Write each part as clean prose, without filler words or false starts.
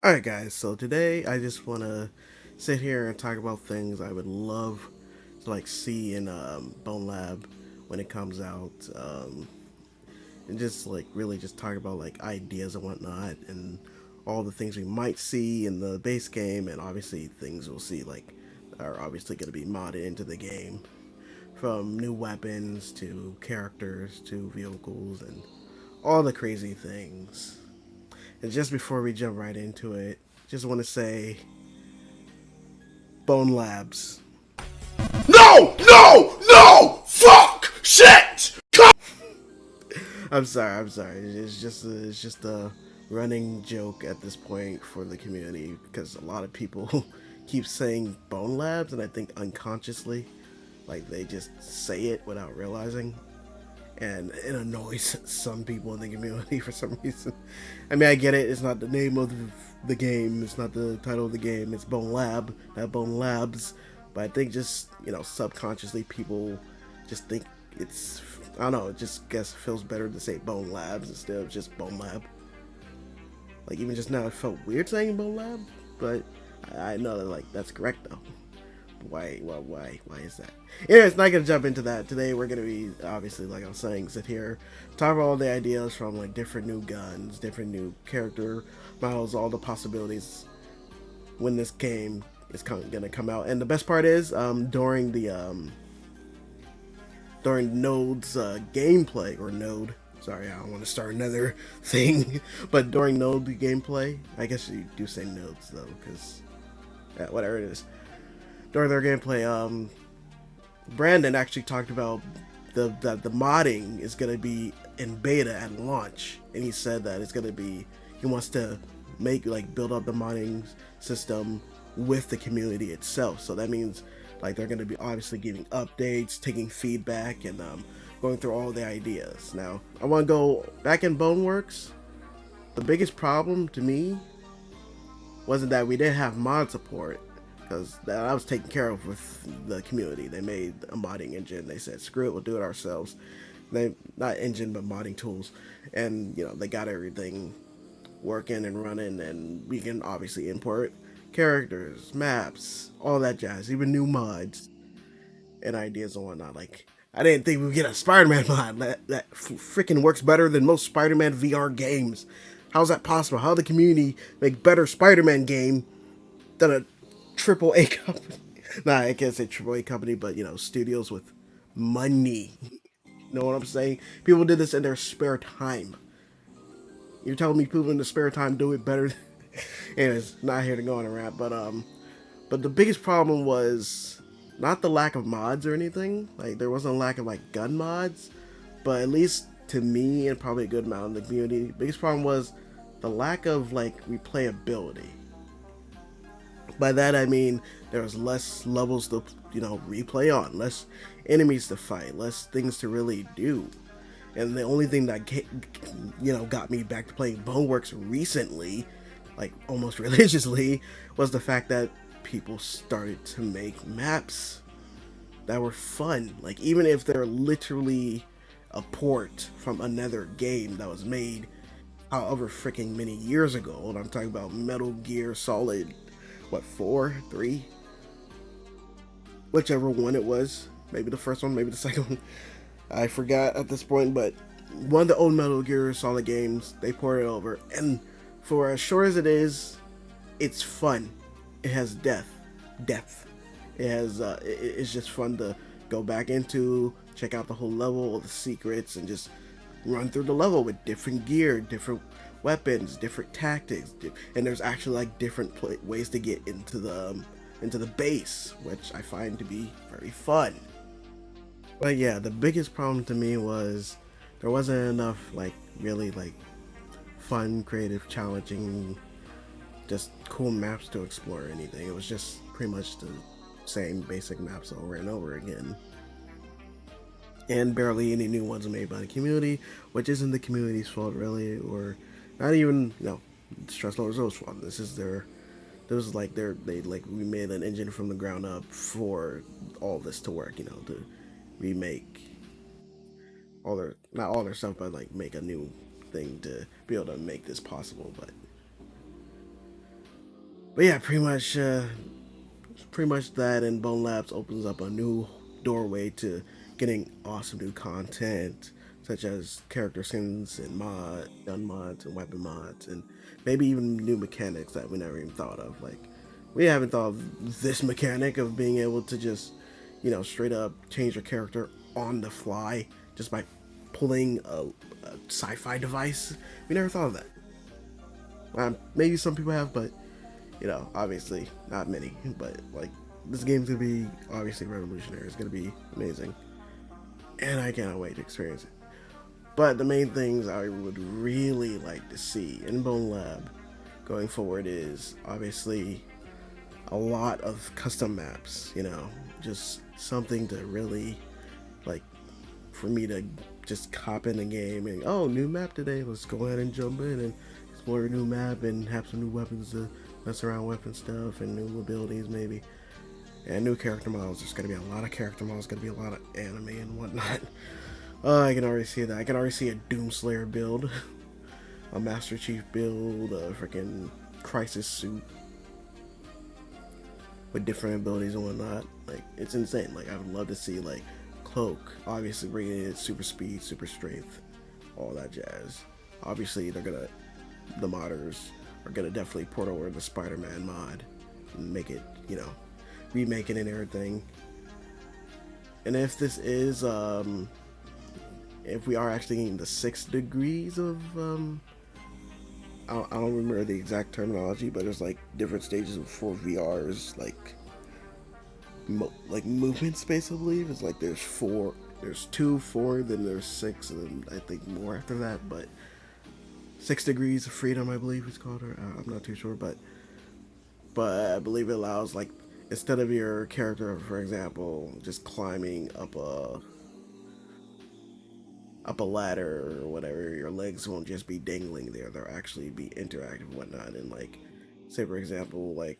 Alright guys, so today I just want to sit here and talk about things I would love to see in Bonelab when it comes out, and just really just talk about ideas and whatnot, and all the things we might see in the base game, and obviously things we'll see are obviously going to be modded into the game, from new weapons to characters to vehicles and all the crazy things. And just before we jump right into it, just want to say Bone Labs. No! No! No! Fuck! Shit! I'm sorry. It's just a running joke at this point for the community because a lot of people keep saying Bone Labs, and I think unconsciously, they just say it without realizing, and it annoys some people in the community for some reason. I mean, I get it. It's not the name of the game. It's not the title of the game. It's Bone Lab, not Bone Labs. But I think just subconsciously people just think it's, I don't know. It just guess feels better to say Bone Labs instead of just Bone Lab. Like even just now, it felt weird saying Bone Lab, but I know that that's correct though. Why is that? Anyways, not gonna jump into that today. We're gonna be obviously, like I was saying, sit here, talk about all the ideas from different new guns, different new character models, all the possibilities when this game is gonna come out. And the best part is, during Node's gameplay, or Node. Sorry, I don't want to start another thing, but during Node gameplay, I guess you do say nodes though, because whatever it is. During their gameplay, Brandon actually talked about the modding is gonna be in beta at launch, and he said that he wants to build up the modding system with the community itself. So that means they're gonna be obviously giving updates, taking feedback, and going through all the ideas. Now I want to go back in Boneworks. The biggest problem to me wasn't that we didn't have mod support, because that was taken care of with the community. They made a modding engine. They said, "Screw it, we'll do it ourselves." They not engine, but modding tools, and they got everything working and running, and we can obviously import characters, maps, all that jazz, even new mods and ideas and whatnot. I didn't think we'd get a Spider-Man mod that freaking works better than most Spider-Man VR games. How's that possible? How the community make better Spider-Man game than a triple A company? Nah, I can't say triple A company, but studios with money. You know what I'm saying? People did this in their spare time. You're telling me people in their spare time do it better? Anyways, not here to go on a rant, but the biggest problem was not the lack of mods or anything. There wasn't a lack of gun mods, but at least to me and probably a good amount of the community, the biggest problem was the lack of replayability. By that I mean there was less levels to replay on, less enemies to fight, less things to really do. And the only thing that got me back to playing Boneworks recently, almost religiously, was the fact that people started to make maps that were fun. Even if they're literally a port from another game that was made however freaking many years ago. And I'm talking about Metal Gear Solid, what, 4, 3, whichever one it was. Maybe the first one, maybe the second one. I forgot at this point, but one of the old Metal Gear Solid games, they ported it over, and for as short as it is, it's fun. It has depth. It has it's just fun to go back into, check out the whole level, all the secrets, and just run through the level with different gear, different weapons, different tactics, and there's actually different ways to get into the base, which I find to be very fun. But yeah, the biggest problem to me was there wasn't enough really fun, creative, challenging, just cool maps to explore or anything. It was just pretty much the same basic maps over and over again. And barely any new ones made by the community, which isn't the community's fault really, or not even, Stress Low Results fault. This is their, this was we made an engine from the ground up for all this to work, to remake all their, not all their stuff, but make a new thing to be able to make this possible. But But yeah, pretty much that, and Bone Labs opens up a new doorway to getting awesome new content, such as character skins and gun mods and weapon mods, and maybe even new mechanics that we never even thought of. Like, we haven't thought of this mechanic of being able to just, straight up change your character on the fly just by pulling a sci-fi device. We never thought of that. Maybe some people have, but obviously not many. But like, this game's gonna be obviously revolutionary. It's gonna be amazing, and I cannot wait to experience it. But the main things I would really like to see in Bonelab going forward is obviously a lot of custom maps. Just something to really like for me to just hop in the game and new map today. Let's go ahead and jump in and explore a new map and have some new weapons to mess around with and stuff, and new abilities maybe, and new character models. There's gonna be a lot of character models. Gonna be a lot of anime and whatnot. I can already see that. I can already see a Doomslayer build, a Master Chief build, a freaking Crisis suit with different abilities and whatnot. Like, it's insane. Like, I would love to see like Cloak, obviously bringing in super speed, super strength, all that jazz. Obviously, the modders are gonna definitely port over the Spider-Man mod and make it, remake it and everything. And if this is, if we are actually getting the 6 degrees of, I don't remember the exact terminology, but there's like different stages for VRs, like movement space. I believe it's like there's 4, there's 2, 4, then there's 6, and then I think more after that. But 6 degrees of freedom, I believe it's called, or I'm not too sure, but I believe it allows, like, instead of your character, for example, just climbing up a ladder or whatever, your legs won't just be dangling there. They'll actually be interactive and whatnot. And like, say for example, like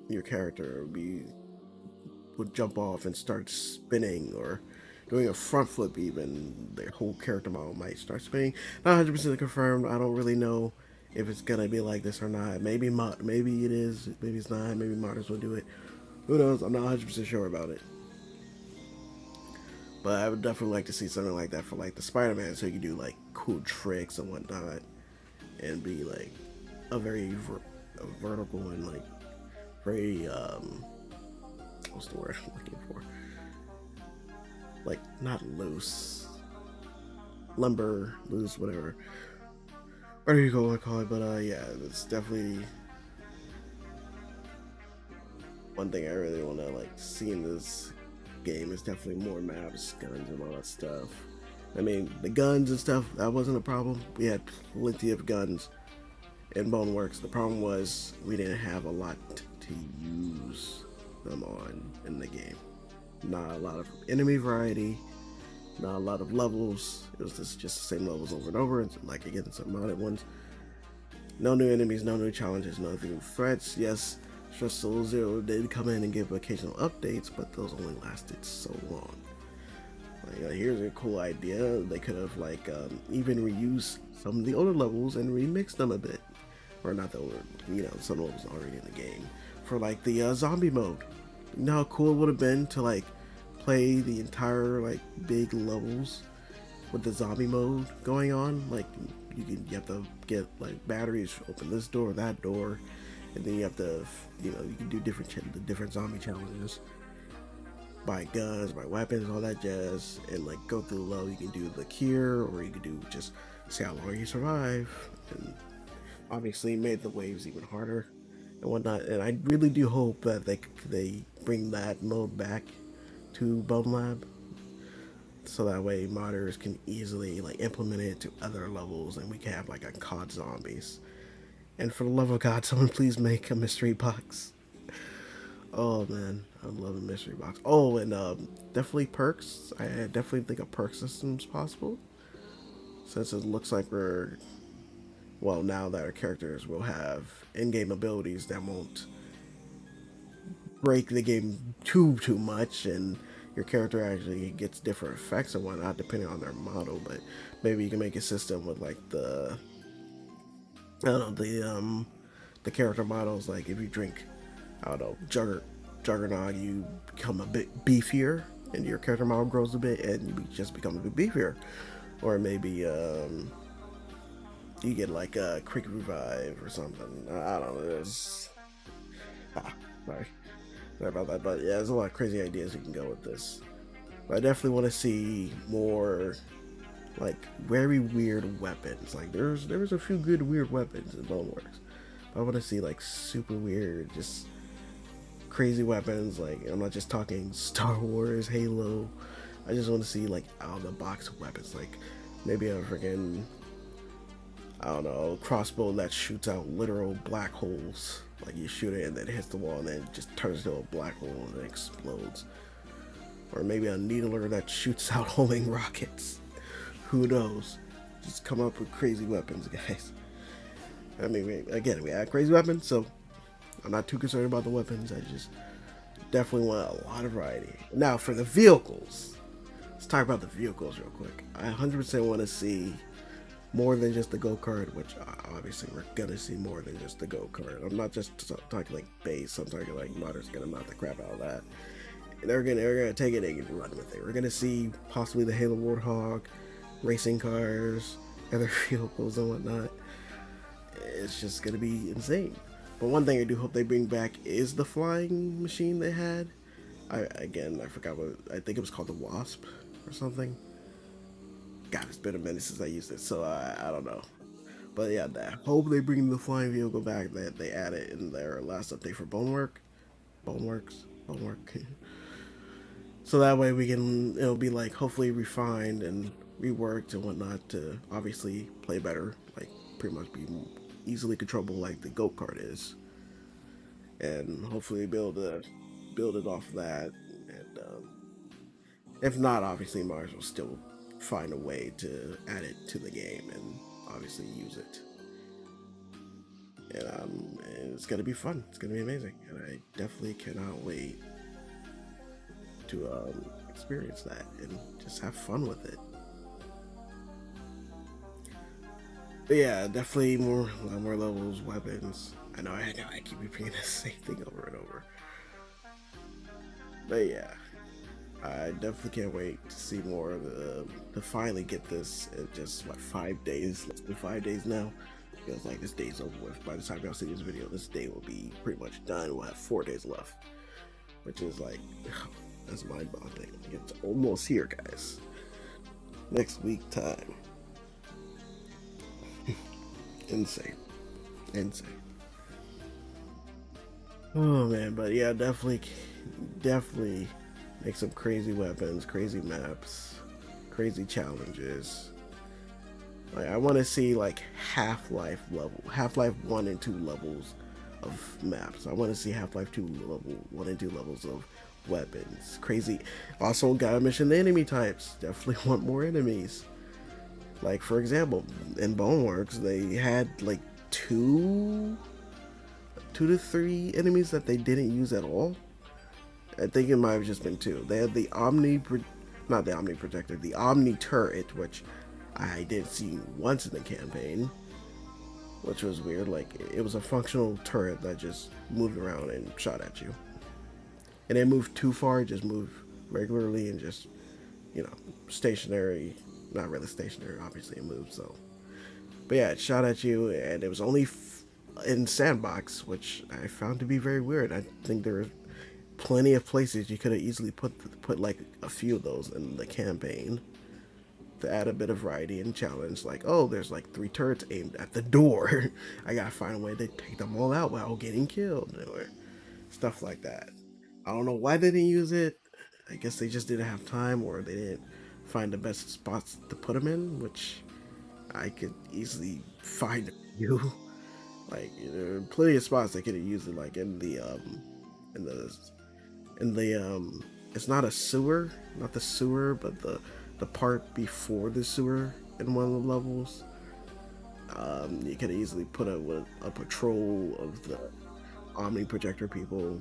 your character would jump off and start spinning or doing a front flip, even their whole character model might start spinning. Not 100% confirmed. I don't really know if it's gonna be like this or not. Maybe maybe it is, maybe it's not. Maybe modders will do it. Who knows? I'm not 100% sure about it. But I would definitely like to see something like that for like the Spider-Man, so you can do like cool tricks and whatnot, and be like a very vertical and like very what's the word I'm looking for? Like, not loose, lumber, loose, whatever. Whatever you go call it, but yeah, it's definitely one thing I really want to like see in this game is definitely more maps, guns, and all that stuff. I mean, the guns and stuff, that wasn't a problem. We had plenty of guns in Boneworks. The problem was we didn't have a lot to use them on in the game. Not a lot of enemy variety, not a lot of levels. It was just the same levels over and over, and like again, some modded ones. No new enemies, no new challenges, no new threats. Yes, Stress Soul Zero did come in and give occasional updates, but those only lasted so long. Like, here's a cool idea. They could have like even reused some of the older levels and remixed them a bit, or not the older, some levels already in the game for like the zombie mode. You know how cool it would have been to like play the entire like big levels with the zombie mode going on. Like, you have to get like batteries, open this door, that door, and then you have to, you can do different zombie challenges, buy guns, buy weapons, all that jazz, and like go through the level. You can do the cure, or you can do just see how long you survive, and obviously made the waves even harder and whatnot. And I really do hope that they bring that mode back to Bonelab, so that way modders can easily like implement it to other levels, and we can have like a COD zombies. And for the love of God, someone please make a mystery box. Oh man, I love a mystery box. Oh, and definitely perks. I definitely think a perk system's possible, since it looks like now that our characters will have in-game abilities that won't break the game too much, and your character actually gets different effects and whatnot depending on their model. But maybe you can make a system with like the, I don't know, the character models. Like if you drink, I don't know, Juggernaut, you become a bit beefier, and your character model grows a bit, and you just become a bit beefier. Or maybe you get like a quick revive or something. I don't know. Sorry, sorry about that. But yeah, there's a lot of crazy ideas you can go with this. But I definitely want to see more like very weird weapons. Like there was a few good weird weapons in Boneworks. But I want to see like super weird, just crazy weapons. Like I'm not just talking Star Wars, Halo. I just want to see like out of the box weapons. Like maybe a freaking, I don't know, crossbow that shoots out literal black holes. Like you shoot it and then it hits the wall and then it just turns into a black hole and it explodes. Or maybe a needler that shoots out homing rockets. Who knows? Just come up with crazy weapons, guys. I mean, again, we had crazy weapons, so I'm not too concerned about the weapons. I just definitely want a lot of variety. Now, for the vehicles, let's talk about the vehicles real quick. I 100% want to see more than just the go-kart, which obviously we're gonna see more than just the go-kart. I'm not just talking like base. I'm talking like modders gonna knock the crap out of that. They're gonna take it and run with it. We're gonna see possibly the Halo Warthog, racing cars, other vehicles and whatnot. It's just gonna be insane. But one thing I do hope they bring back is the flying machine they had. I forgot what, I think it was called the Wasp or something. God, it's been a minute since I used it, so I don't know. But yeah, I hope they bring the flying vehicle back that they added in their last update for Boneworks. So that way it'll be like hopefully refined and reworked and whatnot to obviously play better, like pretty much be easily controllable like the go-kart is. And hopefully be able to build it off of that. And if not, obviously Mars will still find a way to add it to the game and obviously use it. And it's gonna be fun. It's gonna be amazing, and I definitely cannot wait to experience that and just have fun with it. But yeah, definitely a lot more levels, weapons. I know I keep repeating the same thing over and over. But yeah, I definitely can't wait to see more of to finally get this in just what 5 days, less than 5 days now. Feels like this day's over with. By the time y'all see this video, this day will be pretty much done. We'll have 4 days left, which is like, that's mind-boggling. It's almost here, guys. Next week time. Insane. Oh man, but yeah, definitely make some crazy weapons, crazy maps, crazy challenges. Like I want to see like Half-Life 1 and 2 levels of maps. I want to see Half-Life 2 level 1 and 2 levels of weapons. Crazy. Also gotta mention the enemy types. Definitely want more enemies. Like for example, in Boneworks, they had like two to three enemies that they didn't use at all. I think it might have just been 2. They had the not the Omni Projector, the Omni Turret, which I didn't see once in the campaign, which was weird. Like it was a functional turret that just moved around and shot at you. And it moved too far, it just moved regularly and just, stationary. Not really stationary, obviously it moved, so. But yeah, it shot at you, and it was only in sandbox, which I found to be very weird. I think there were plenty of places you could have easily put like a few of those in the campaign to add a bit of variety and challenge. Like, oh, there's like 3 turrets aimed at the door. I gotta find a way to take them all out without getting killed, or stuff like that. I don't know why they didn't use it. I guess they just didn't have time, or they didn't find the best spots to put them in, which I could easily find a few. Like there are plenty of spots they could have used it, like in the it's not a sewer, not the sewer, but the part before the sewer in one of the levels. You could easily put a patrol of the Omni Projector people,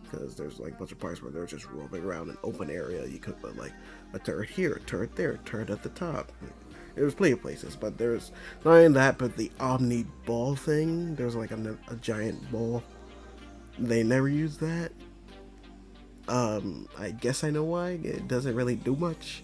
because there's like a bunch of parts where they're just roaming around an open area. You could put like a turret here, a turret there, a turret at the top. There's plenty of places, but there's not only that, but the Omni ball thing. There's like a giant ball. They never use that. I guess I know why. It doesn't really do much.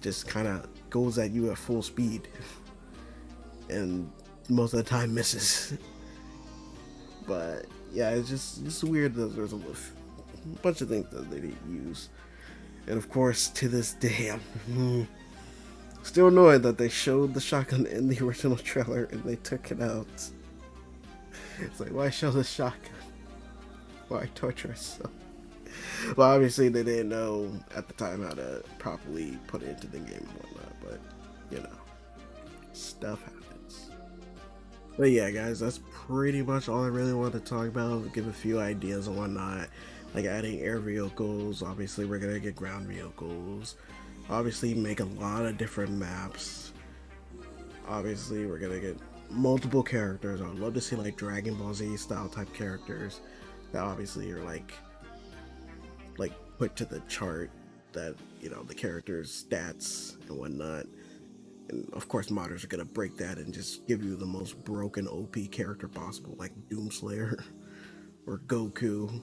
Just kind of goes at you at full speed, and most of the time misses. But yeah, it's just weird that there's a bunch of things that they didn't use. And of course, to this day, I'm still annoyed that they showed the shotgun in the original trailer and they took it out. It's like, why show the shotgun? Why torture us? Well, obviously they didn't know at the time how to properly put it into the game and whatnot, but you know, stuff happens. But yeah, guys, that's pretty much all I really wanted to talk about. Give a few ideas and whatnot, like adding air vehicles. Obviously, we're gonna get ground vehicles. Obviously, make a lot of different maps. Obviously, we're gonna get multiple characters. I'd love to see like Dragon Ball Z style type characters that obviously are like put to the chart, that you know the character's stats and whatnot. And of course, modders are gonna break that and just give you the most broken OP character possible, like Doomslayer or Goku.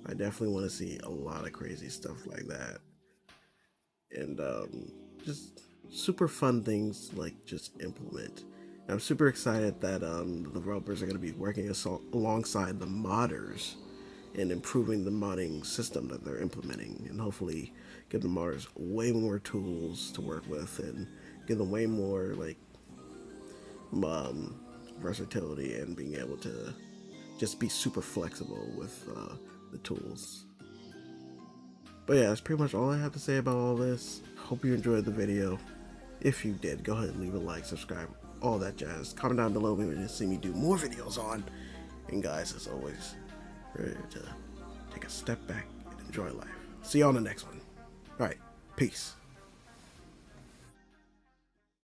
I definitely want to see a lot of crazy stuff like that, and just super fun things like just implement. And I'm super excited that the developers are going to be working alongside the modders and improving the modding system that they're implementing, and hopefully give the modders way more tools to work with and give them way more like versatility and being able to just be super flexible with the tools. But yeah, that's pretty much all I have to say about all this. Hope you enjoyed the video. If you did, go ahead and leave a like, subscribe, all that jazz. Comment down below if you want to see me do more videos on. And guys, as always, ready to take a step back and enjoy life. See you on the next one. Alright, peace.